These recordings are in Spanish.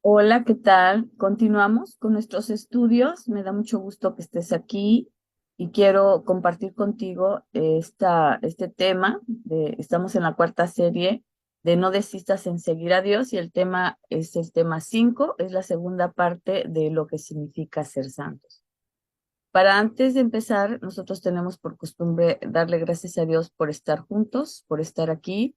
Hola, ¿qué tal? Continuamos con nuestros estudios. Me da mucho gusto que estés aquí y quiero compartir contigo este tema. Estamos en la cuarta serie de No desistas en seguir a Dios y el tema es el tema 5, es la segunda parte de lo que significa ser santos. Para antes de empezar, nosotros tenemos por costumbre darle gracias a Dios por estar juntos, por estar aquí.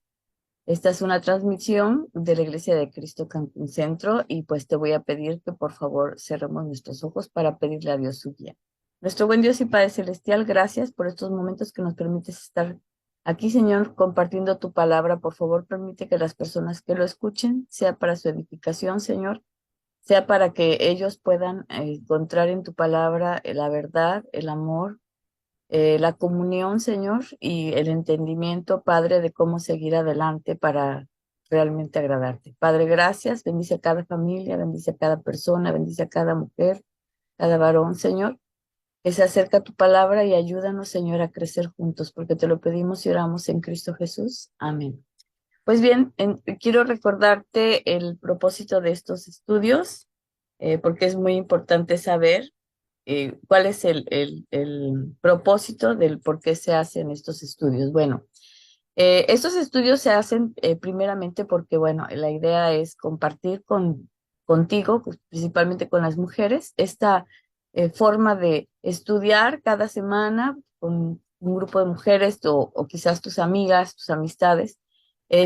Esta es una transmisión de la Iglesia de Cristo Cancún Centro y pues te voy a pedir que por favor cerremos nuestros ojos para pedirle a Dios su guía. Nuestro buen Dios y Padre Celestial, gracias por estos momentos que nos permites estar aquí, Señor, compartiendo tu palabra. Por favor, permite que las personas que lo escuchen sea para su edificación, Señor, sea para que ellos puedan encontrar en tu palabra la verdad, el amor, la comunión, Señor, y el entendimiento, Padre, de cómo seguir adelante para realmente agradarte. Padre, gracias. Bendice a cada familia, bendice a cada persona, bendice a cada mujer, cada varón, Señor, que se acerca a tu palabra y ayúdanos, Señor, a crecer juntos, porque te lo pedimos y oramos en Cristo Jesús. Amén. Pues bien, quiero recordarte el propósito de estos estudios, porque es muy importante saber cuál es el propósito del por qué se hacen estos estudios. Bueno, estos estudios se hacen primeramente porque, bueno, la idea es compartir contigo, pues, principalmente con las mujeres, esta forma de estudiar cada semana con un grupo de mujeres o quizás tus amigas, tus amistades,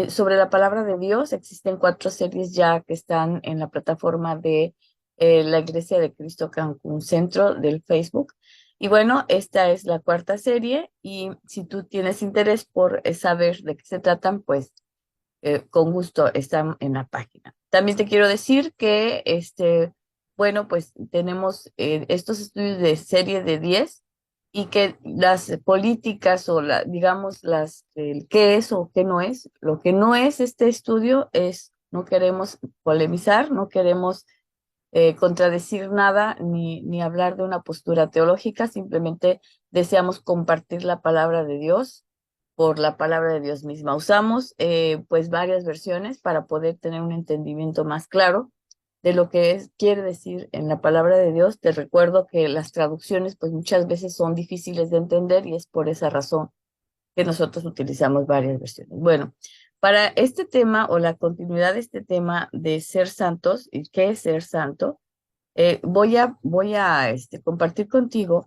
sobre la palabra de Dios. Existen 4 series ya que están en la plataforma de la Iglesia de Cristo Cancún Centro del Facebook. Y bueno, esta es la cuarta serie y si tú tienes interés por saber de qué se tratan, pues con gusto están en la página. También te quiero decir que, bueno, pues tenemos estos estudios de serie de 10 y que las políticas o digamos, el qué es o qué no es, lo que no es este estudio es, no queremos polemizar, no queremos contradecir nada ni hablar de una postura teológica, simplemente deseamos compartir la palabra de Dios por la palabra de Dios misma. Usamos pues varias versiones para poder tener un entendimiento más claro de lo que quiere decir en la palabra de Dios. Te recuerdo que las traducciones pues muchas veces son difíciles de entender y es por esa razón que nosotros utilizamos varias versiones. Bueno, para este tema o la continuidad de este tema de ser santos y qué es ser santo, voy a compartir contigo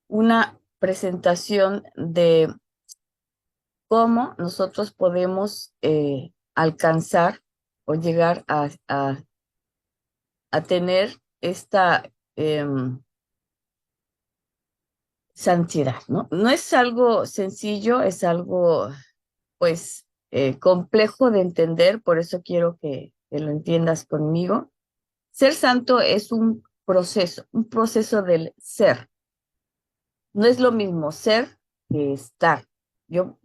una presentación de cómo nosotros podemos alcanzar o llegar a tener esta santidad, ¿no? No es algo sencillo, es algo, pues, complejo de entender, por eso quiero que lo entiendas conmigo. Ser santo es un proceso del ser. No es lo mismo ser que estar. Yo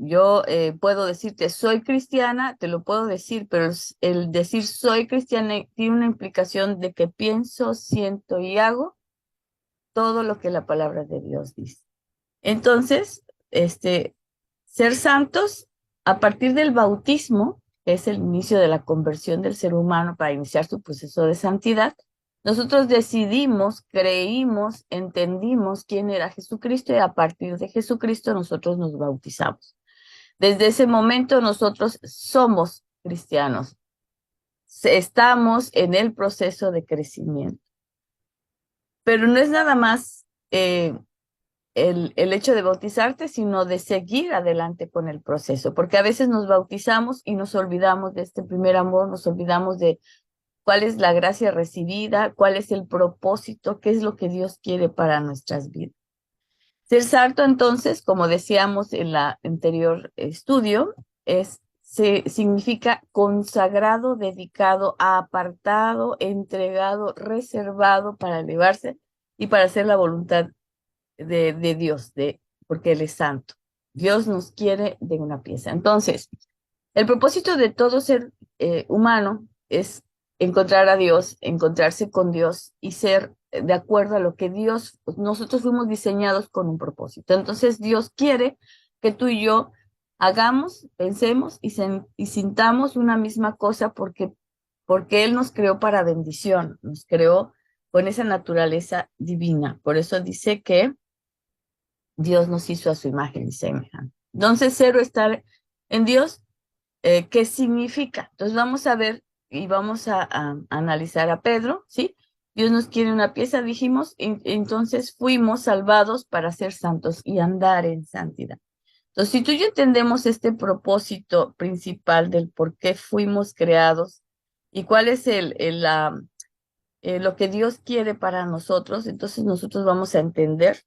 puedo decirte soy cristiana, te lo puedo decir, pero el decir soy cristiana tiene una implicación de que pienso, siento y hago todo lo que la palabra de Dios dice. Entonces, ser santos a partir del bautismo, que es el inicio de la conversión del ser humano para iniciar su proceso de santidad, nosotros decidimos, creímos, entendimos quién era Jesucristo y a partir de Jesucristo nosotros nos bautizamos. Desde ese momento nosotros somos cristianos. Estamos en el proceso de crecimiento. Pero no es nada más el hecho de bautizarte, sino de seguir adelante con el proceso, porque a veces nos bautizamos y nos olvidamos de este primer amor, nos olvidamos de cuál es la gracia recibida, cuál es el propósito, qué es lo que Dios quiere para nuestras vidas. Ser santo, entonces, como decíamos en la anterior estudio, significa consagrado, dedicado, apartado, entregado, reservado para elevarse y para hacer la voluntad de Dios, porque Él es santo. Dios nos quiere de una pieza. Entonces, el propósito de todo ser humano es encontrar a Dios, encontrarse con Dios y ser de acuerdo a lo que Dios, nosotros fuimos diseñados con un propósito. Entonces, Dios quiere que tú y yo hagamos, pensemos y sintamos una misma cosa porque porque Él nos creó para bendición, nos creó con esa naturaleza divina. Por eso dice que Dios nos hizo a su imagen y semejanza. Entonces, cero estar en Dios, ¿qué significa? Entonces vamos a ver y vamos a analizar a Pedro, ¿sí? Dios nos quiere una pieza, dijimos, entonces fuimos salvados para ser santos y andar en santidad. Entonces, si tú y yo entendemos este propósito principal del por qué fuimos creados y cuál es lo que Dios quiere para nosotros, entonces nosotros vamos a entender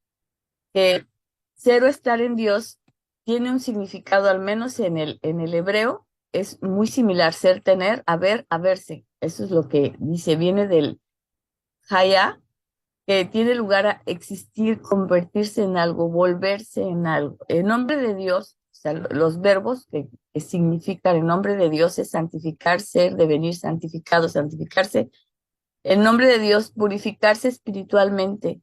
que cero estar en Dios tiene un significado, al menos en el hebreo, es muy similar, ser, tener, haber, haberse. Eso es lo que dice, viene del haya, que tiene lugar a existir, convertirse en algo, volverse en algo. En nombre de Dios, o sea, los verbos que significan en nombre de Dios es santificar, ser, devenir, santificado, santificarse. En nombre de Dios, purificarse espiritualmente,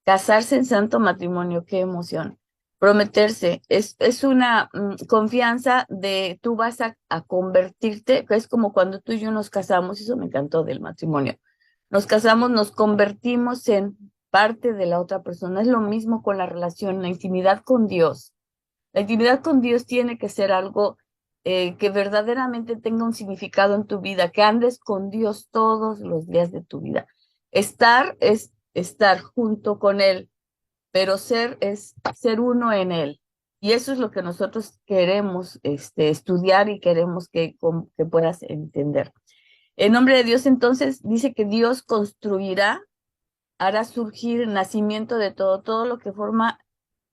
casarse en santo matrimonio, qué emoción. Prometerse, es una confianza de tú vas a convertirte, que es como cuando tú y yo nos casamos, eso me encantó del matrimonio. Nos casamos, nos convertimos en parte de la otra persona. Es lo mismo con la relación, la intimidad con Dios. La intimidad con Dios tiene que ser algo que verdaderamente tenga un significado en tu vida, que andes con Dios todos los días de tu vida. Estar es estar junto con Él, pero ser es ser uno en Él. Y eso es lo que nosotros queremos estudiar y queremos que puedas entender. En nombre de Dios, entonces, dice que Dios construirá, hará surgir el nacimiento de todo, todo lo que forma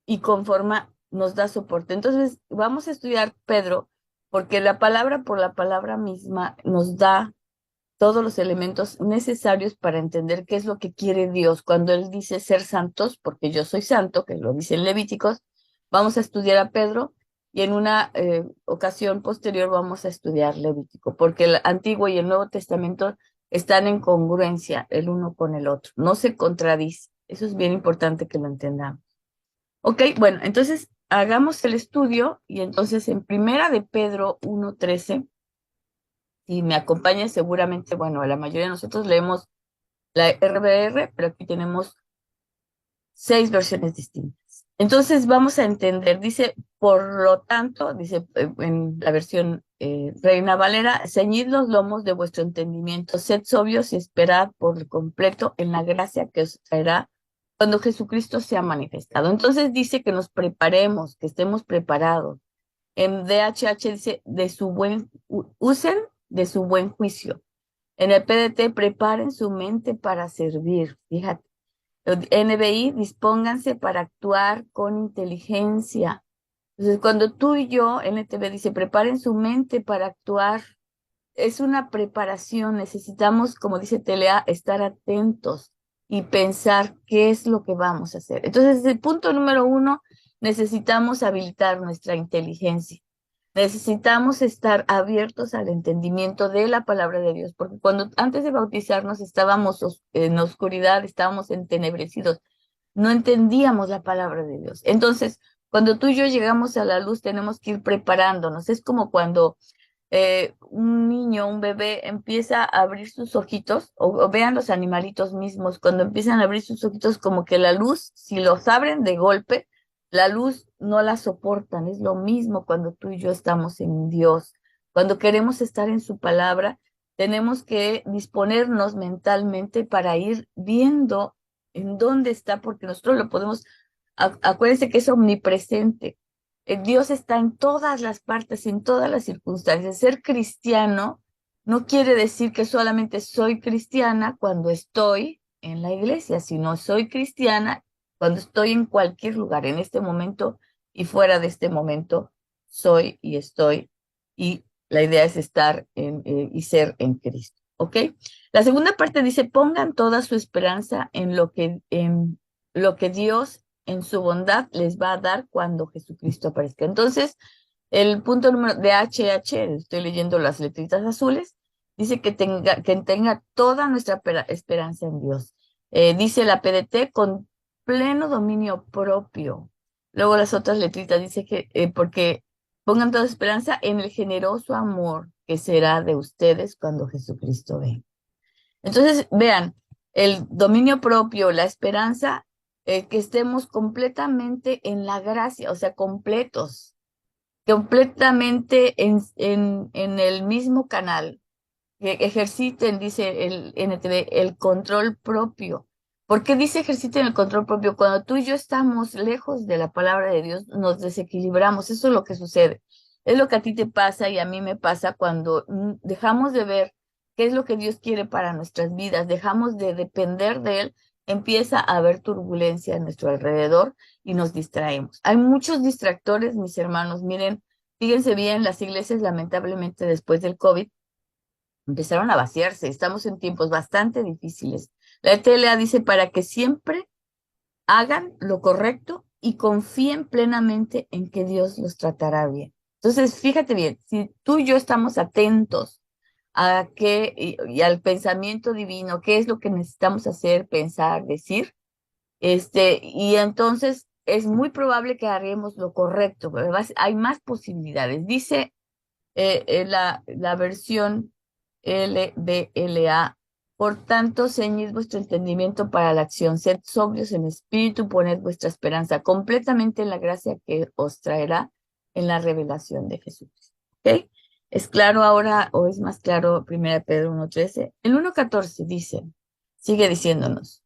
y conforma nos da soporte. Entonces, vamos a estudiar Pedro, porque la palabra por la palabra misma nos da todos los elementos necesarios para entender qué es lo que quiere Dios. Cuando Él dice ser santos, porque yo soy santo, que lo dice en Levíticos, vamos a estudiar a Pedro y en una ocasión posterior vamos a estudiar Levítico, porque el Antiguo y el Nuevo Testamento están en congruencia el uno con el otro, no se contradice. Eso es bien importante que lo entendamos. Ok, bueno, entonces hagamos el estudio y entonces en Primera de Pedro 1:13, si me acompaña seguramente, bueno, la mayoría de nosotros leemos la RBR, pero aquí tenemos 6 versiones distintas. Entonces vamos a entender, dice, por lo tanto, dice en la versión Reina Valera, ceñid los lomos de vuestro entendimiento, sed sobrios y esperad por completo en la gracia que os traerá cuando Jesucristo sea manifestado. Entonces dice que nos preparemos, que estemos preparados. En DHH dice, usen de su buen juicio. En el PDT, preparen su mente para servir. Fíjate. NBI, dispónganse para actuar con inteligencia. Entonces, cuando tú y yo, NTV dice, preparen su mente para actuar, es una preparación. Necesitamos, como dice Telea, estar atentos y pensar qué es lo que vamos a hacer. Entonces, desde el punto número 1, necesitamos habilitar nuestra inteligencia. Necesitamos estar abiertos al entendimiento de la palabra de Dios, porque cuando antes de bautizarnos estábamos en oscuridad, estábamos entenebrecidos, no entendíamos la palabra de Dios. Entonces, cuando tú y yo llegamos a la luz, tenemos que ir preparándonos. Es como cuando un niño, un bebé empieza a abrir sus ojitos, o vean los animalitos mismos, cuando empiezan a abrir sus ojitos, como que la luz, si los abren de golpe, la luz no la soportan. Es lo mismo cuando tú y yo estamos en Dios. Cuando queremos estar en su palabra, tenemos que disponernos mentalmente para ir viendo en dónde está, porque nosotros lo podemos, acuérdense que es omnipresente. Dios está en todas las partes, en todas las circunstancias. Ser cristiano no quiere decir que solamente soy cristiana cuando estoy en la iglesia, sino soy cristiana cuando estoy en cualquier lugar, en este momento y fuera de este momento, soy y estoy. Y la idea es estar y ser en Cristo. ¿Ok? La segunda parte dice, pongan toda su esperanza en lo que Dios en su bondad les va a dar cuando Jesucristo aparezca. Entonces, el punto número de HH, estoy leyendo las letritas azules, dice que tenga toda nuestra esperanza en Dios. Dice la PDT con pleno dominio propio. Luego las otras letritas dice que, porque pongan toda esperanza en el generoso amor que será de ustedes cuando Jesucristo venga. Entonces, vean, el dominio propio, la esperanza, que estemos completamente en la gracia, o sea, completos, completamente en el mismo canal, que ejerciten, dice el NTV, el control propio. ¿Por qué dice ejerciten el control propio? Cuando tú y yo estamos lejos de la palabra de Dios, nos desequilibramos. Eso es lo que sucede. Es lo que a ti te pasa y a mí me pasa cuando dejamos de ver qué es lo que Dios quiere para nuestras vidas, dejamos de depender de Él, empieza a haber turbulencia a nuestro alrededor y nos distraemos. Hay muchos distractores, mis hermanos. Miren, fíjense bien, las iglesias lamentablemente después del COVID empezaron a vaciarse. Estamos en tiempos bastante difíciles. La ETLA dice para que siempre hagan lo correcto y confíen plenamente en que Dios los tratará bien. Entonces, fíjate bien, si tú y yo estamos atentos a qué y al pensamiento divino, qué es lo que necesitamos hacer, pensar, decir, y entonces es muy probable que haremos lo correcto, ¿verdad? Hay más posibilidades. Dice la versión LBLA. Por tanto, ceñid vuestro entendimiento para la acción, sed sobrios en espíritu, poned vuestra esperanza completamente en la gracia que os traerá en la revelación de Jesús. ¿Ok? ¿Es claro ahora o es más claro 1 Pedro 1:13? El 1:14 dice, sigue diciéndonos,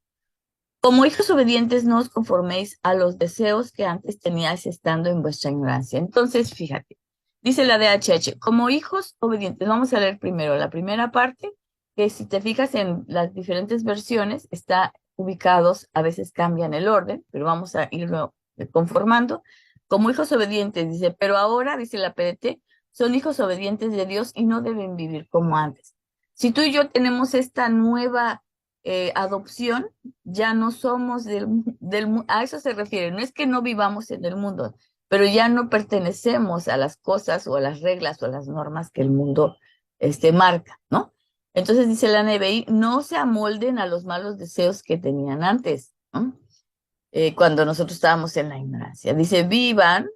como hijos obedientes no os conforméis a los deseos que antes teníais estando en vuestra ignorancia. Entonces, fíjate, dice la DHH, como hijos obedientes, vamos a leer primero la primera parte, que si te fijas en las diferentes versiones, está ubicados, a veces cambian el orden, pero vamos a irlo conformando. Como hijos obedientes, dice, pero ahora, dice la PDT, son hijos obedientes de Dios y no deben vivir como antes. Si tú y yo tenemos esta nueva adopción, ya no somos a eso se refiere, no es que no vivamos en el mundo, pero ya no pertenecemos a las cosas o a las reglas o a las normas que el mundo marca, ¿no? Entonces dice la NBI, no se amolden a los malos deseos que tenían antes, ¿no? Cuando nosotros estábamos en la ignorancia. Dice, vivan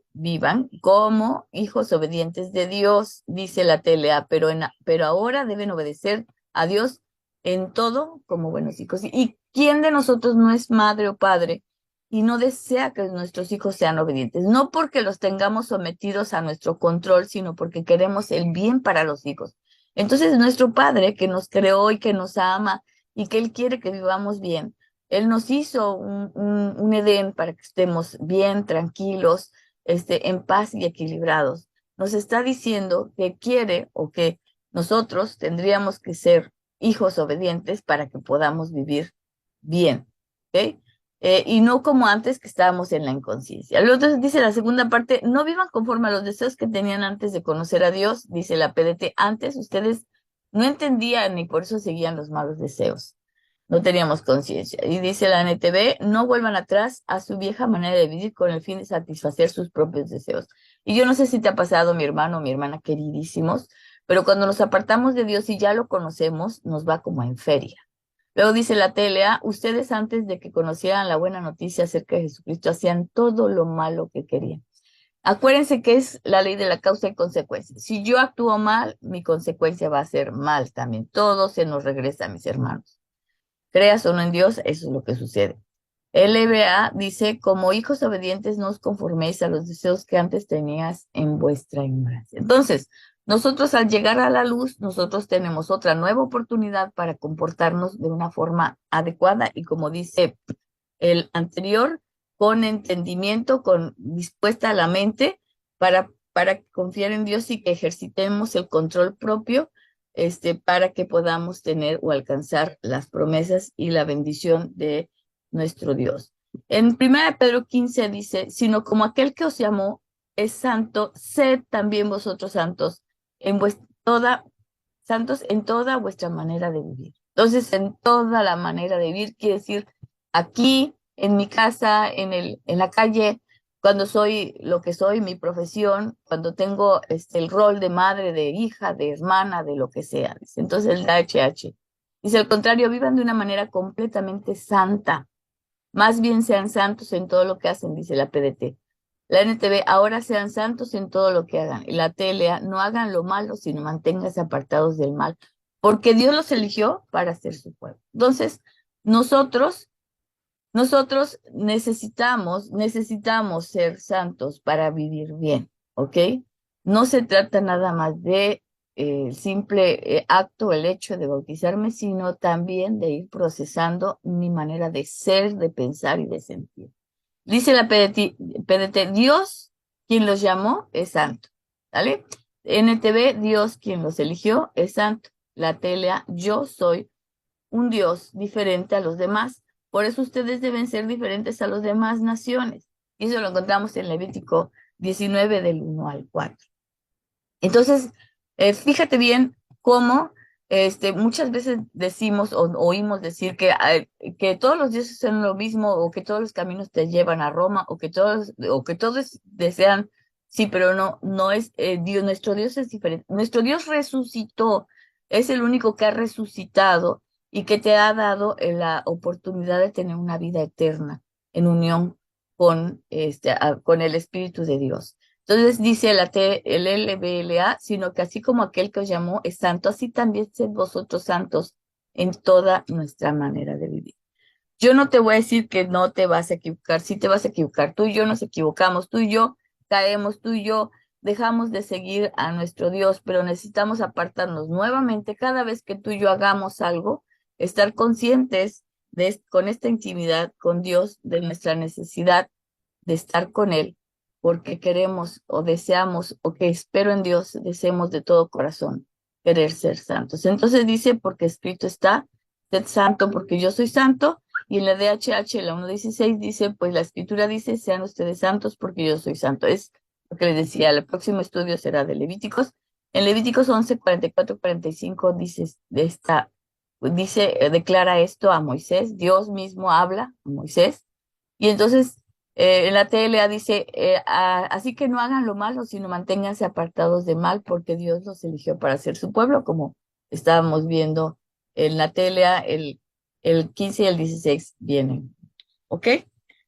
como hijos obedientes de Dios, dice la TLA, pero ahora deben obedecer a Dios en todo como buenos hijos. ¿Y quién de nosotros no es madre o padre y no desea que nuestros hijos sean obedientes? No porque los tengamos sometidos a nuestro control, sino porque queremos el bien para los hijos. Entonces, nuestro Padre que nos creó y que nos ama y que Él quiere que vivamos bien, Él nos hizo un Edén para que estemos bien, tranquilos, en paz y equilibrados. Nos está diciendo que quiere o que nosotros tendríamos que ser hijos obedientes para que podamos vivir bien, ¿ok? Y no como antes que estábamos en la inconsciencia. Luego dice la segunda parte, no vivan conforme a los deseos que tenían antes de conocer a Dios, dice la PDT. Antes ustedes no entendían y por eso seguían los malos deseos. No teníamos conciencia. Y dice la NTV, no vuelvan atrás a su vieja manera de vivir con el fin de satisfacer sus propios deseos. Y yo no sé si te ha pasado, mi hermano o mi hermana queridísimos, pero cuando nos apartamos de Dios y ya lo conocemos, nos va como en feria. Luego dice la TLA, ustedes antes de que conocieran la buena noticia acerca de Jesucristo hacían todo lo malo que querían. Acuérdense que es la ley de la causa y consecuencia. Si yo actúo mal, mi consecuencia va a ser mal también. Todo se nos regresa, mis hermanos. Creas o no en Dios, eso es lo que sucede. LBA dice, como hijos obedientes no os conforméis a los deseos que antes tenías en vuestra ignorancia. Entonces, nosotros al llegar a la luz, nosotros tenemos otra nueva oportunidad para comportarnos de una forma adecuada y como dice el anterior, con entendimiento, con dispuesta a la mente para confiar en Dios y que ejercitemos el control propio, para que podamos tener o alcanzar las promesas y la bendición de nuestro Dios. En 1 Pedro 15 dice, sino como aquel que os llamó es santo, sed también vosotros santos santos en toda vuestra manera de vivir. Entonces, en toda la manera de vivir quiere decir aquí, en mi casa, en la calle, cuando soy lo que soy, mi profesión, cuando tengo el rol de madre, de hija, de hermana, de lo que sea. Dice. Entonces el HH. Dice, al contrario, vivan de una manera completamente santa. Más bien sean santos en todo lo que hacen, dice la PDT. La NTV, ahora sean santos en todo lo que hagan. Y la TLA, no hagan lo malo, sino manténganse apartados del mal, porque Dios los eligió para ser su pueblo. Entonces, nosotros necesitamos ser santos para vivir bien, ¿ok? No se trata nada más de el simple acto, el hecho de bautizarme, sino también de ir procesando mi manera de ser, de pensar y de sentir. Dice la PDT, Dios quien los llamó es santo, ¿vale? NTV, Dios quien los eligió es santo. La TLA, yo soy un Dios diferente a los demás. Por eso ustedes deben ser diferentes a las demás naciones. Y eso lo encontramos en Levítico 19 del 1 al 4. Entonces, fíjate bien cómo muchas veces decimos o oímos decir que todos los dioses son lo mismo o que todos los caminos te llevan a Roma o que todos desean, sí, pero no es Dios, nuestro Dios es diferente. Nuestro Dios resucitó, es el único que ha resucitado y que te ha dado la oportunidad de tener una vida eterna en unión con el Espíritu de Dios. Entonces dice el LBLA, sino que así como aquel que os llamó es santo, así también sed vosotros santos en toda nuestra manera de vivir. Yo no te voy a decir que no te vas a equivocar, sí te vas a equivocar. Tú y yo nos equivocamos, tú y yo caemos, tú y yo dejamos de seguir a nuestro Dios, pero necesitamos apartarnos nuevamente cada vez que tú y yo hagamos algo, estar conscientes con esta intimidad con Dios de nuestra necesidad de estar con Él, porque queremos o deseamos o que espero en Dios, deseemos de todo corazón querer ser santos. Entonces dice, porque escrito está, sed santo porque yo soy santo, y en la DHH, la 1.16 dice, pues la escritura dice, sean ustedes santos porque yo soy santo. Es lo que les decía, el próximo estudio será de Levíticos. En Levíticos 11, 44, 45 declara esto a Moisés, Dios mismo habla a Moisés, y entonces en la TLA dice, así que no hagan lo malo, sino manténganse apartados de mal, porque Dios los eligió para ser su pueblo, como estábamos viendo en la TLA, el 15 y el 16 vienen, ¿ok?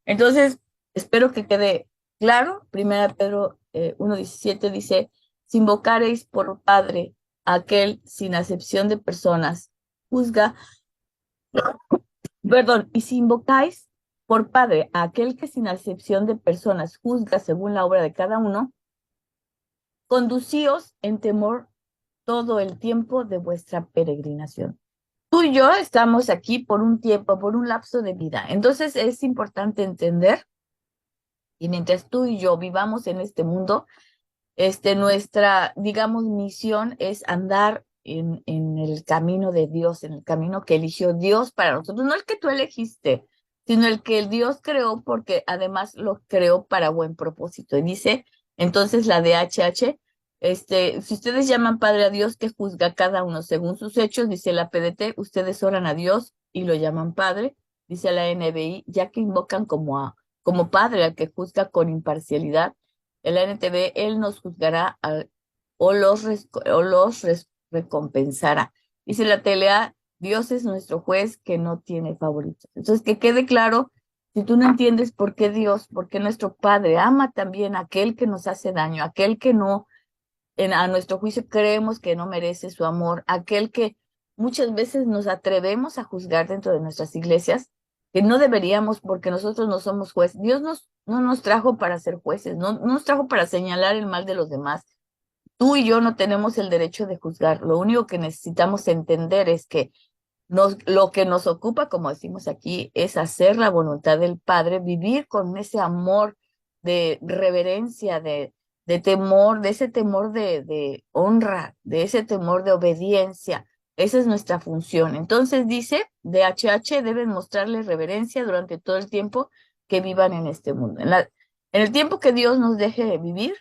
Entonces, espero que quede claro. Primera Pedro 1:17 dice, si invocareis por Padre a aquel sin acepción de personas, juzga, perdón, y si invocáis por Padre a aquel que sin acepción de personas juzga según la obra de cada uno, conducíos en temor todo el tiempo de vuestra peregrinación. Tú y yo estamos aquí por un tiempo, por un lapso de vida. Entonces es importante entender, y mientras tú y yo vivamos en este mundo, nuestra, digamos, misión es andar en el camino de Dios, en el camino que eligió Dios para nosotros, no el que tú elegiste, sino el que el Dios creó, porque además lo creó para buen propósito. Y dice, entonces la DHH, si ustedes llaman Padre a Dios que juzga a cada uno según sus hechos, dice la PDT, ustedes oran a Dios y lo llaman Padre, dice la NBI, ya que invocan como Padre al que juzga con imparcialidad el NTV, Él nos juzgará o los recompensará. Dice la TLA, Dios es nuestro juez que no tiene favoritos. Entonces, que quede claro, si tú no entiendes por qué Dios, por qué nuestro Padre ama también a aquel que nos hace daño, aquel que no, a nuestro juicio creemos que no merece su amor, aquel que muchas veces nos atrevemos a juzgar dentro de nuestras iglesias, que no deberíamos porque nosotros no somos jueces. Dios no nos trajo para ser jueces, no nos trajo para señalar el mal de los demás. Tú y yo no tenemos el derecho de juzgar. Lo único que necesitamos entender es que lo que nos ocupa, como decimos aquí, es hacer la voluntad del Padre, vivir con ese amor de reverencia, de temor, de ese temor de honra, de ese temor de obediencia. Esa es nuestra función. Entonces dice, DHH deben mostrarles reverencia durante todo el tiempo que vivan en este mundo. En el tiempo que Dios nos deje vivir,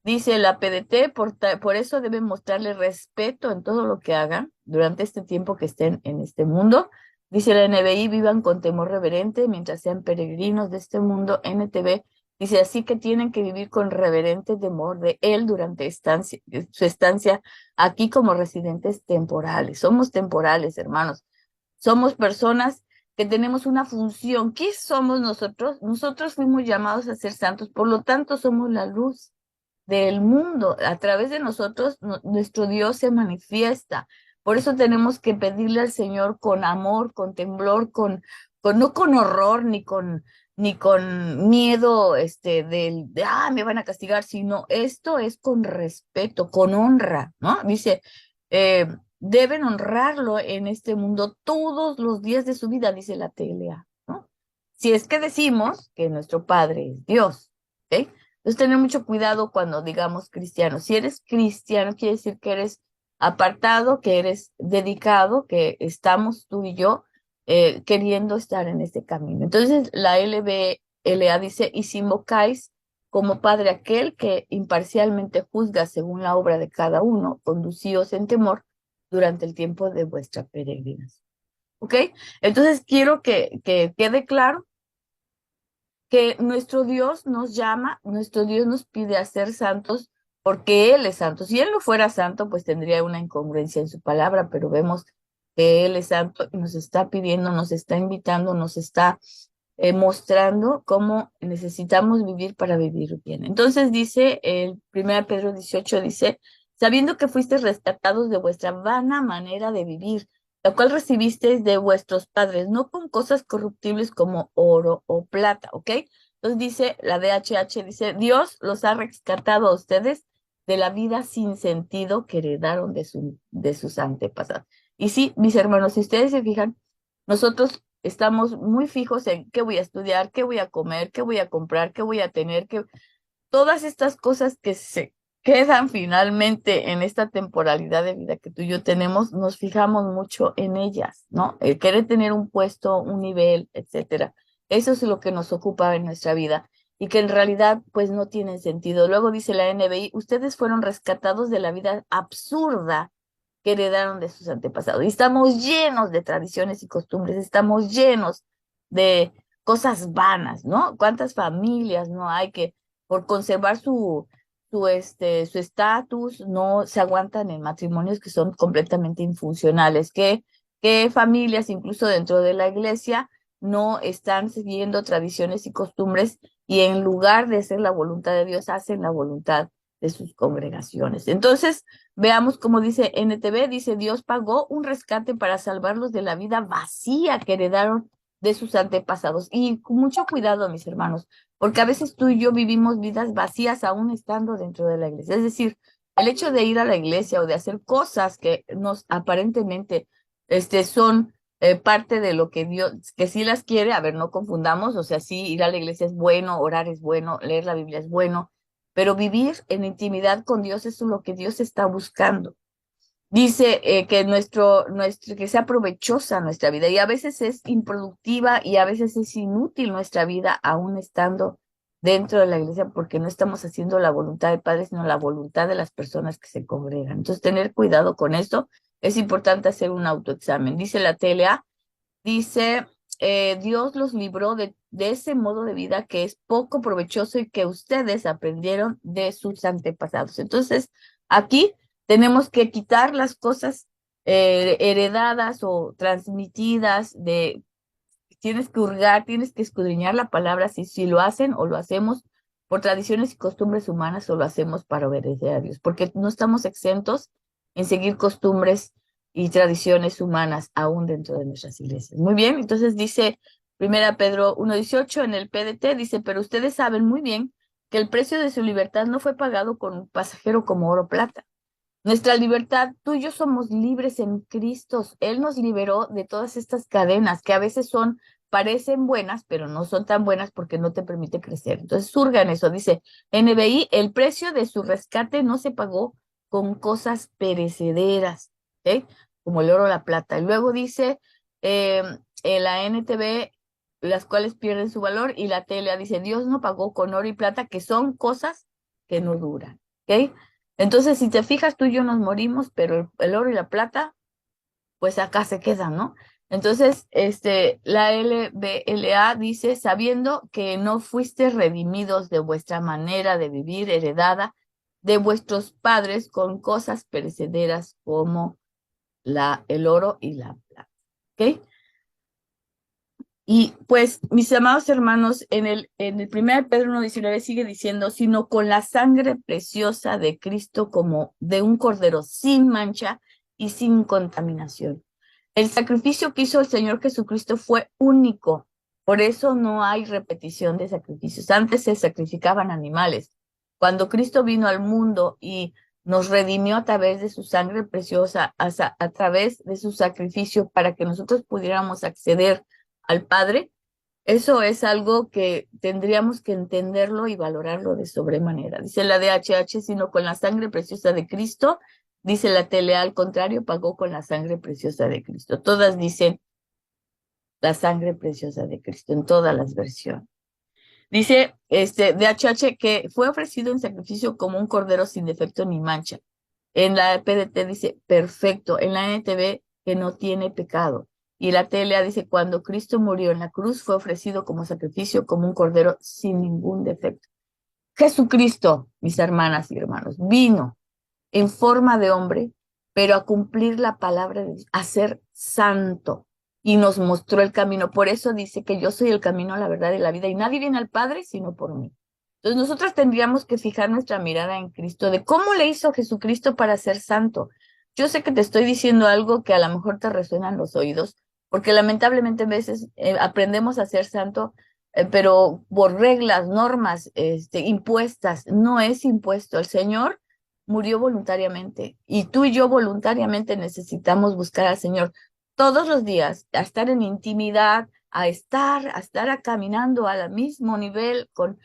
dice la PDT, por eso deben mostrarle respeto en todo lo que hagan durante este tiempo que estén en este mundo. Dice la NBI, vivan con temor reverente mientras sean peregrinos de este mundo. NTV dice, así que tienen que vivir con reverente temor de Él durante su estancia aquí como residentes temporales. Somos temporales, hermanos. Somos personas que tenemos una función. ¿Qué somos nosotros? Nosotros fuimos llamados a ser santos, por lo tanto somos la luz del mundo. A través de nosotros, nuestro Dios se manifiesta. Por eso tenemos que pedirle al Señor con amor, con temblor, no con horror, ni con miedo, me van a castigar, sino esto es con respeto, con honra, ¿no? Dice, eh, deben honrarlo en este mundo todos los días de su vida, dice la TLA, ¿no? Si es que decimos que nuestro Padre es Dios, ¿ok? Entonces, tener mucho cuidado cuando digamos cristiano. Si eres cristiano, quiere decir que eres apartado, que eres dedicado, que estamos tú y yo queriendo estar en este camino. Entonces, la LBLA dice, y si invocáis como Padre aquel que imparcialmente juzga según la obra de cada uno, conducíos en temor durante el tiempo de vuestra peregrinación. ¿Ok? Entonces, quiero que quede claro que nuestro Dios nos llama, nuestro Dios nos pide a ser santos porque Él es santo. Si Él no fuera santo, pues tendría una incongruencia en su palabra, pero vemos que Él es santo y nos está pidiendo, nos está invitando, nos está mostrando cómo necesitamos vivir para vivir bien. Entonces dice el 1 Pedro 18, dice, sabiendo que fuisteis rescatados de vuestra vana manera de vivir, la cual recibisteis de vuestros padres, no con cosas corruptibles como oro o plata, ¿ok? Entonces dice la DHH, dice, Dios los ha rescatado a ustedes de la vida sin sentido que heredaron de sus antepasados. Y sí, mis hermanos, si ustedes se fijan, nosotros estamos muy fijos en qué voy a estudiar, qué voy a comer, qué voy a comprar, qué voy a tener, todas estas cosas que se quedan finalmente en esta temporalidad de vida que tú y yo tenemos, nos fijamos mucho en ellas, ¿no? El querer tener un puesto, un nivel, etcétera. Eso es lo que nos ocupa en nuestra vida y que en realidad pues no tienen sentido. Luego dice la NBI, ustedes fueron rescatados de la vida absurda que heredaron de sus antepasados. Y estamos llenos de tradiciones y costumbres, estamos llenos de cosas vanas, ¿no? ¿Cuántas familias no hay que por conservar su estatus, no se aguantan en matrimonios que son completamente infuncionales, que familias, incluso dentro de la iglesia, no están siguiendo tradiciones y costumbres y en lugar de hacer la voluntad de Dios, hacen la voluntad de sus congregaciones. Entonces, veamos cómo dice NTV, dice, Dios pagó un rescate para salvarlos de la vida vacía que heredaron de sus antepasados. Y con mucho cuidado, mis hermanos, porque a veces tú y yo vivimos vidas vacías aún estando dentro de la iglesia. Es decir, el hecho de ir a la iglesia o de hacer cosas que nos aparentemente son parte de lo que Dios, que sí las quiere, a ver, no confundamos, o sea, sí, ir a la iglesia es bueno, orar es bueno, leer la Biblia es bueno, pero vivir en intimidad con Dios es lo que Dios está buscando. Dice que sea provechosa nuestra vida y a veces es improductiva y a veces es inútil nuestra vida aún estando dentro de la iglesia porque no estamos haciendo la voluntad del Padre, sino la voluntad de las personas que se congregan. Entonces, tener cuidado con esto. Es importante hacer un autoexamen. Dice la TLA, dice, Dios los libró de ese modo de vida que es poco provechoso y que ustedes aprendieron de sus antepasados. Entonces, aquí tenemos que quitar las cosas heredadas o transmitidas tienes que hurgar, tienes que escudriñar la palabra, si lo hacen o lo hacemos por tradiciones y costumbres humanas o lo hacemos para obedecer a Dios, porque no estamos exentos en seguir costumbres y tradiciones humanas aún dentro de nuestras iglesias. Muy bien, entonces dice 1 Pedro 1:18 en el PDT, dice, pero ustedes saben muy bien que el precio de su libertad no fue pagado con un pasajero como oro o plata. Nuestra libertad, tú y yo somos libres en Cristo. Él nos liberó de todas estas cadenas que a veces parecen buenas, pero no son tan buenas porque no te permite crecer. Entonces, surgan eso. Dice NBI, el precio de su rescate no se pagó con cosas perecederas, ¿ok? Como el oro o la plata. Y luego dice en la NTV, las cuales pierden su valor, y la TLA dice, Dios no pagó con oro y plata, que son cosas que no duran, ¿ok? Entonces, si te fijas, tú y yo nos morimos, pero el oro y la plata, pues acá se quedan, ¿no? Entonces, la LBLA dice, sabiendo que no fuiste redimidos de vuestra manera de vivir heredada de vuestros padres con cosas perecederas como el oro y la plata. ¿Ok? Y pues, mis amados hermanos, en el 1 Pedro 1:19 sigue diciendo, sino con la sangre preciosa de Cristo como de un cordero sin mancha y sin contaminación. El sacrificio que hizo el Señor Jesucristo fue único, por eso no hay repetición de sacrificios. Antes se sacrificaban animales. Cuando Cristo vino al mundo y nos redimió a través de su sangre preciosa, a través de su sacrificio para que nosotros pudiéramos acceder al Padre, eso es algo que tendríamos que entenderlo y valorarlo de sobremanera. Dice la DHH, sino con la sangre preciosa de Cristo. Dice la TLA, al contrario, pagó con la sangre preciosa de Cristo. Todas dicen la sangre preciosa de Cristo en todas las versiones. Dice DHH que fue ofrecido en sacrificio como un cordero sin defecto ni mancha. En la PDT dice perfecto. En la NTV que no tiene pecado. Y la TLA dice cuando Cristo murió en la cruz fue ofrecido como sacrificio como un cordero sin ningún defecto. Jesucristo, mis hermanas y hermanos, vino en forma de hombre, pero a cumplir la palabra de Dios, a ser santo. Y nos mostró el camino. Por eso dice que yo soy el camino, la verdad y la vida, y nadie viene al Padre sino por mí. Entonces nosotros tendríamos que fijar nuestra mirada en Cristo, de cómo le hizo Jesucristo para ser santo. Yo sé que te estoy diciendo algo que a lo mejor te resuena en los oídos, porque lamentablemente a veces aprendemos a ser santo, pero por reglas, normas, impuestas. No es impuesto. El Señor murió voluntariamente y tú y yo voluntariamente necesitamos buscar al Señor todos los días, a estar en intimidad, a estar caminando al mismo nivel con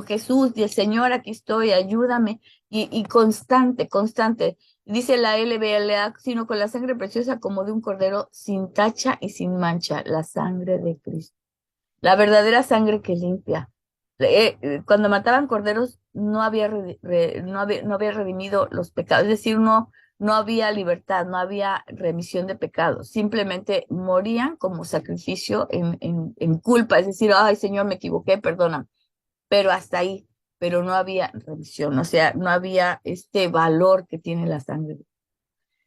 Jesús y el Señor, aquí estoy, ayúdame, y constante, constante. Dice la LBLA, sino con la sangre preciosa como de un cordero sin tacha y sin mancha, la sangre de Cristo. La verdadera sangre que limpia. Cuando mataban corderos no había redimido los pecados, es decir, no había libertad, no había remisión de pecados, simplemente morían como sacrificio en culpa, es decir, ay Señor, me equivoqué, perdóname, pero hasta ahí, pero no había remisión, o sea, no había este valor que tiene la sangre.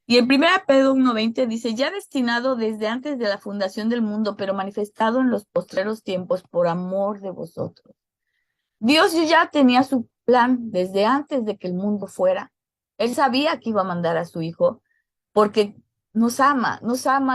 Y en 1 Pedro 1:20 dice, ya destinado desde antes de la fundación del mundo, pero manifestado en los postreros tiempos por amor de vosotros. Dios ya tenía su plan desde antes de que el mundo fuera. Él sabía que iba a mandar a su hijo porque nos ama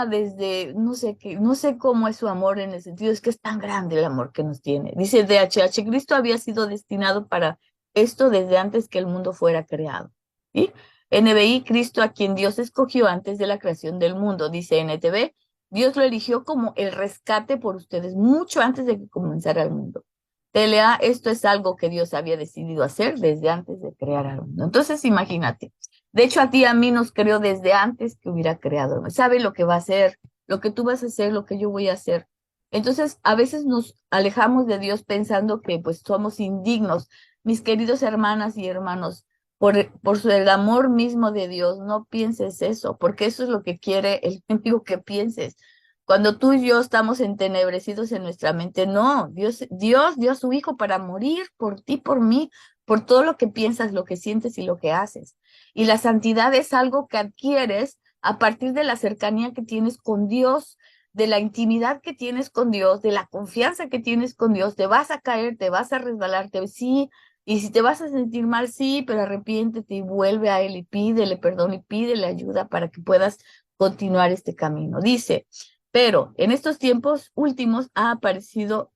desde, no sé qué, no sé cómo es su amor en el sentido, es que es tan grande el amor que nos tiene. Dice DHH, Cristo había sido destinado para esto desde antes que el mundo fuera creado. ¿Sí? NBI, Cristo a quien Dios escogió antes de la creación del mundo. Dice NTV, Dios lo eligió como el rescate por ustedes mucho antes de que comenzara el mundo. TLA, esto es algo que Dios había decidido hacer desde antes de crear al mundo. Entonces, imagínate. De hecho, a ti y a mí nos creó desde antes que hubiera creado. Sabe lo que va a hacer, lo que tú vas a hacer, lo que yo voy a hacer. Entonces, a veces nos alejamos de Dios pensando que pues somos indignos. Mis queridos hermanas y hermanos, el amor mismo de Dios, no pienses eso, porque eso es lo que quiere el enemigo que pienses. Cuando tú y yo estamos entenebrecidos en nuestra mente, no, Dios dio a su Hijo para morir por ti, por mí, por todo lo que piensas, lo que sientes y lo que haces. Y la santidad es algo que adquieres a partir de la cercanía que tienes con Dios, de la intimidad que tienes con Dios, de la confianza que tienes con Dios. Te vas a caer, te vas a resbalarte, sí, y si te vas a sentir mal, sí, pero arrepiéntete y vuelve a Él y pídele perdón y pídele ayuda para que puedas continuar este camino. Dice, pero en estos tiempos últimos ha aparecido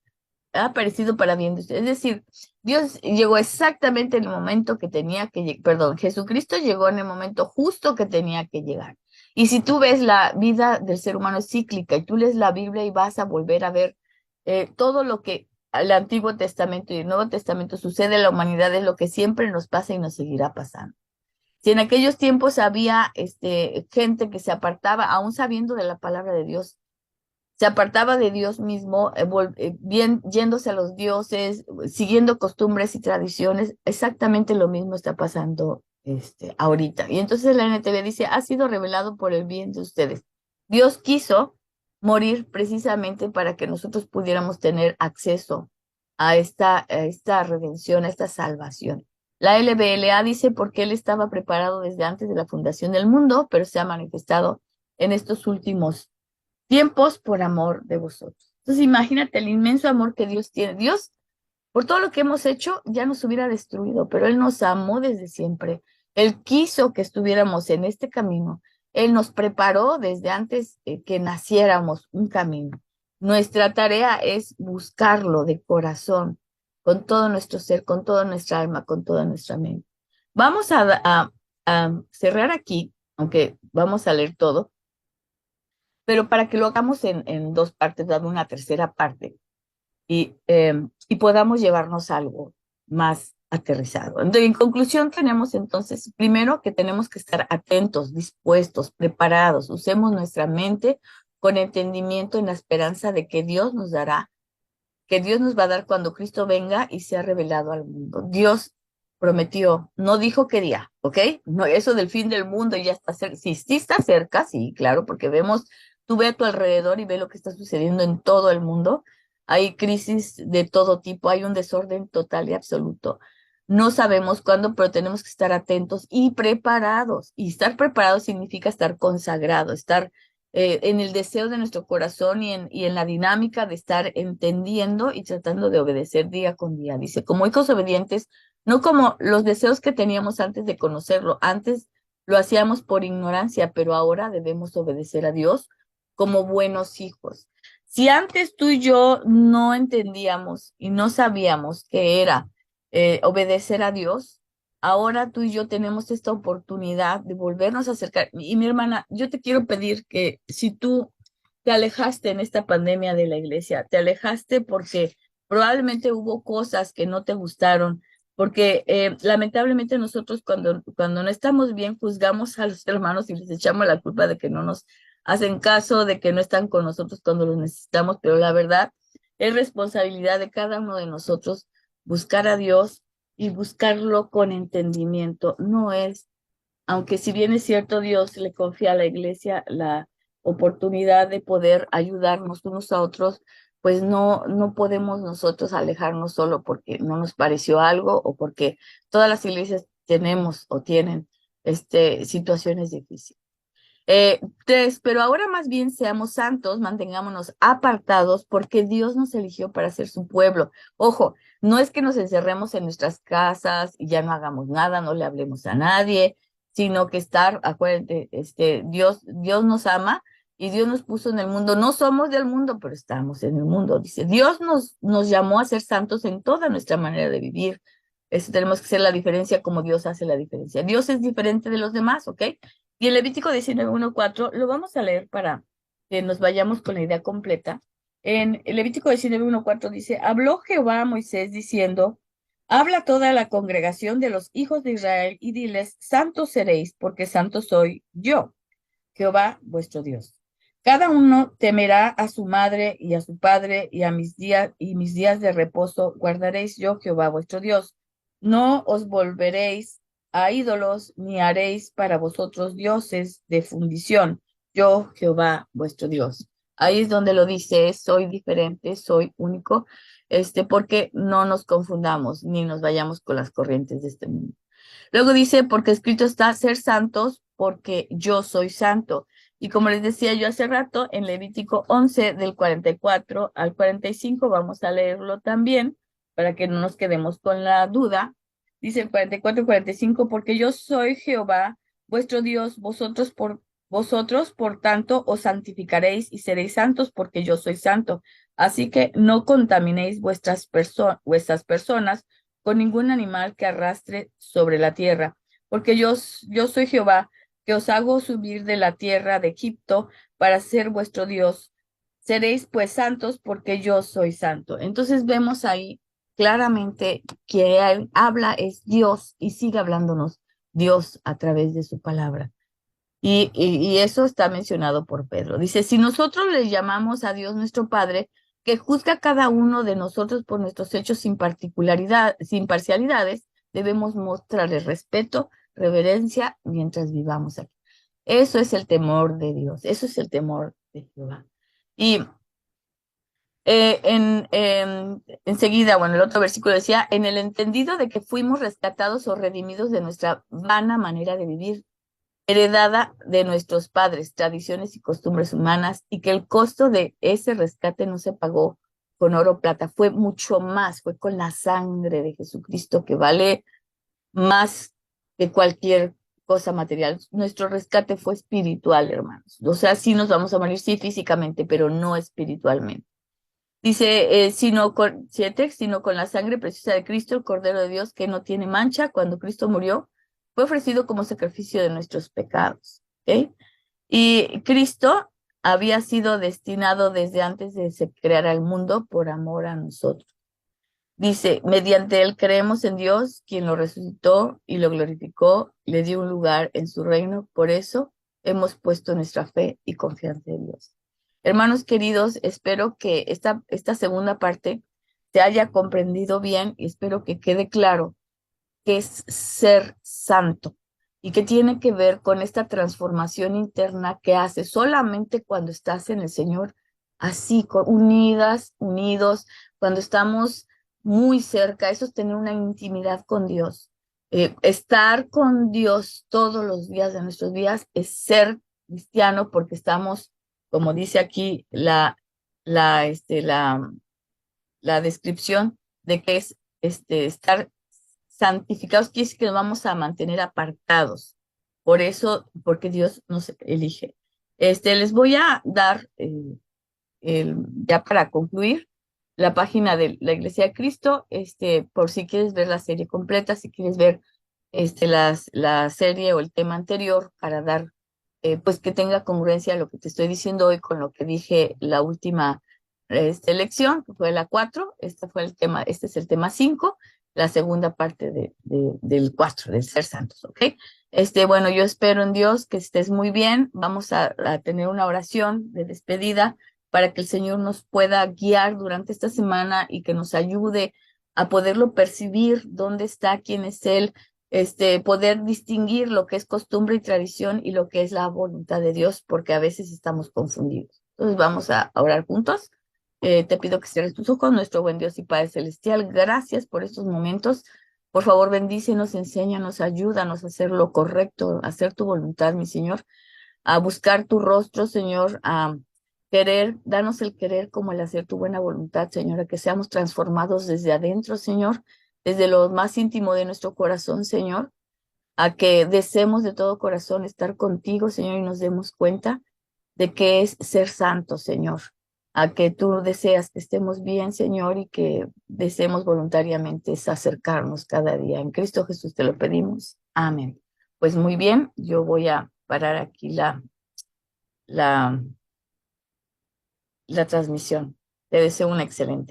para bien de ustedes. Es decir, Dios llegó exactamente en el momento que tenía que llegar, perdón, Jesucristo llegó en el momento justo que tenía que llegar. Y si tú ves la vida del ser humano es cíclica y tú lees la Biblia y vas a volver a ver todo lo que el Antiguo Testamento y el Nuevo Testamento sucede en la humanidad es lo que siempre nos pasa y nos seguirá pasando. Si en aquellos tiempos había gente que se apartaba, aún sabiendo de la palabra de Dios, se apartaba de Dios mismo, bien, yéndose a los dioses, siguiendo costumbres y tradiciones, exactamente lo mismo está pasando ahorita. Y entonces la NTV dice, ha sido revelado por el bien de ustedes. Dios quiso morir precisamente para que nosotros pudiéramos tener acceso a esta redención, a esta salvación. La LBLA dice porque Él estaba preparado desde antes de la fundación del mundo, pero se ha manifestado en estos últimos tiempos por amor de vosotros. Entonces imagínate el inmenso amor que Dios tiene. Dios, por todo lo que hemos hecho, ya nos hubiera destruido, pero Él nos amó desde siempre. Él quiso que estuviéramos en este camino. Él nos preparó desde antes que naciéramos un camino. Nuestra tarea es buscarlo de corazón, con todo nuestro ser, con toda nuestra alma, con toda nuestra mente. Vamos a cerrar aquí, aunque vamos a leer todo, pero para que lo hagamos en dos partes, dame una tercera parte y podamos llevarnos algo más aterrizado. Entonces, en conclusión, tenemos entonces, primero que tenemos que estar atentos, dispuestos, preparados, usemos nuestra mente con entendimiento en la esperanza de que Dios nos dará, que Dios nos va a dar cuando Cristo venga y sea revelado al mundo. Dios prometió, no dijo qué día, ¿ok? No, eso del fin del mundo ya está cerca. Sí, sí está cerca, sí, claro, porque vemos, tú ve a tu alrededor y ve lo que está sucediendo en todo el mundo. Hay crisis de todo tipo, hay un desorden total y absoluto. No sabemos cuándo, pero tenemos que estar atentos y preparados. Y estar preparados significa estar consagrado, estar en el deseo de nuestro corazón y en la dinámica de estar entendiendo y tratando de obedecer día con día. Dice, como hijos obedientes, no como los deseos que teníamos antes de conocerlo. Antes lo hacíamos por ignorancia, pero ahora debemos obedecer a Dios como buenos hijos. Si antes tú y yo no entendíamos y no sabíamos qué era obedecer a Dios, ahora tú y yo tenemos esta oportunidad de volvernos a acercar. Y mi hermana, yo te quiero pedir que si tú te alejaste en esta pandemia de la iglesia, te alejaste porque probablemente hubo cosas que no te gustaron, porque lamentablemente nosotros cuando no estamos bien juzgamos a los hermanos y les echamos la culpa de que no nos hacen caso, de que no están con nosotros cuando los necesitamos, pero la verdad es responsabilidad de cada uno de nosotros buscar a Dios y buscarlo con entendimiento. No es, aunque si bien es cierto, Dios le confía a la iglesia la oportunidad de poder ayudarnos unos a otros, pues no podemos nosotros alejarnos solo porque no nos pareció algo o porque todas las iglesias tenemos o tienen situaciones difíciles. Tres, pero ahora más bien seamos santos, mantengámonos apartados porque Dios nos eligió para ser su pueblo. Ojo, no es que nos encerremos en nuestras casas y ya no hagamos nada, no le hablemos a nadie, sino que estar, acuérdate, Dios nos ama y Dios nos puso en el mundo. No somos del mundo, pero estamos en el mundo. Dice, Dios nos llamó a ser santos en toda nuestra manera de vivir. Tenemos que hacer la diferencia como Dios hace la diferencia. Dios es diferente de los demás, ¿ok? Y en Levítico 19:1-4 lo vamos a leer para que nos vayamos con la idea completa. En Levítico 19:1-4 dice, habló Jehová a Moisés diciendo, habla toda la congregación de los hijos de Israel y diles, santos seréis, porque santo soy yo, Jehová vuestro Dios. Cada uno temerá a su madre y a su padre y a mis días de reposo guardaréis yo, Jehová vuestro Dios. No os volveréis a ídolos ni haréis para vosotros dioses de fundición. Yo, Jehová vuestro Dios. Ahí es donde lo dice, soy diferente, soy único, porque no nos confundamos ni nos vayamos con las corrientes de este mundo. Luego dice, porque escrito está, ser santos, porque yo soy santo. Y como les decía yo hace rato, en Levítico 11, del 44 al 45, vamos a leerlo también, para que no nos quedemos con la duda. Dice el 44 y 45, porque yo soy Jehová, vuestro Dios, vosotros, por tanto, os santificaréis y seréis santos, porque yo soy santo. Así que no contaminéis vuestras personas con ningún animal que arrastre sobre la tierra, porque yo soy Jehová, que os hago subir de la tierra de Egipto para ser vuestro Dios. Seréis pues santos porque yo soy santo. Entonces vemos ahí claramente que él habla es Dios y sigue hablándonos Dios a través de su palabra. Y eso está mencionado por Pedro. Dice, si nosotros le llamamos a Dios nuestro Padre, que juzga a cada uno de nosotros por nuestros hechos sin parcialidades, debemos mostrarle respeto, reverencia mientras vivamos aquí. Eso es el temor de Dios, eso es el temor de Jehová. Y enseguida, bueno, el otro versículo decía, en el entendido de que fuimos rescatados o redimidos de nuestra vana manera de vivir heredada de nuestros padres, tradiciones y costumbres humanas, y que el costo de ese rescate no se pagó con oro o plata, fue mucho más, fue con la sangre de Jesucristo, que vale más que cualquier cosa material. Nuestro rescate fue espiritual, hermanos. O sea, sí nos vamos a morir, sí, físicamente, pero no espiritualmente. Dice, sino con la sangre preciosa de Cristo, el Cordero de Dios, que no tiene mancha, cuando Cristo murió, fue ofrecido como sacrificio de nuestros pecados. ¿Ok? Y Cristo había sido destinado desde antes de se creara el mundo por amor a nosotros. Dice, mediante él creemos en Dios, quien lo resucitó y lo glorificó, le dio un lugar en su reino. Por eso hemos puesto nuestra fe y confianza en Dios. Hermanos queridos, espero que esta segunda parte se haya comprendido bien y espero que quede claro que es ser santo y que tiene que ver con esta transformación interna que hace solamente cuando estás en el Señor, así, unidos, cuando estamos muy cerca. Eso es tener una intimidad con Dios. Estar con Dios todos los días de nuestros días es ser cristiano, porque estamos, como dice aquí la, este, la, la descripción de que es estar santificados, quiere decir que nos vamos a mantener apartados. Por eso, porque Dios nos elige. Les voy a dar, ya para concluir, la página de la Iglesia de Cristo, por si quieres ver la serie completa, si quieres ver la serie o el tema anterior, para dar, pues que tenga congruencia lo que te estoy diciendo hoy con lo que dije la última lección, que fue la 4. Este es el tema 5, la segunda parte del 4, del ser santos, ¿ok? Bueno, yo espero en Dios que estés muy bien. Vamos a tener una oración de despedida para que el Señor nos pueda guiar durante esta semana y que nos ayude a poderlo percibir, dónde está, quién es Él, poder distinguir lo que es costumbre y tradición y lo que es la voluntad de Dios, porque a veces estamos confundidos. Entonces vamos a orar juntos. Te pido que cierres tus ojos, nuestro buen Dios y Padre Celestial. Gracias por estos momentos. Por favor, bendícenos, enséñanos, ayúdanos a hacer lo correcto, a hacer tu voluntad, mi Señor, a buscar tu rostro, Señor, a querer, danos el querer como el hacer tu buena voluntad, Señor, a que seamos transformados desde adentro, Señor, desde lo más íntimo de nuestro corazón, Señor, a que deseemos de todo corazón estar contigo, Señor, y nos demos cuenta de qué es ser santo, Señor, a que tú deseas que estemos bien, Señor, y que deseemos voluntariamente es acercarnos cada día. En Cristo Jesús te lo pedimos. Amén. Pues muy bien, yo voy a parar aquí la, la transmisión. Te deseo un excelente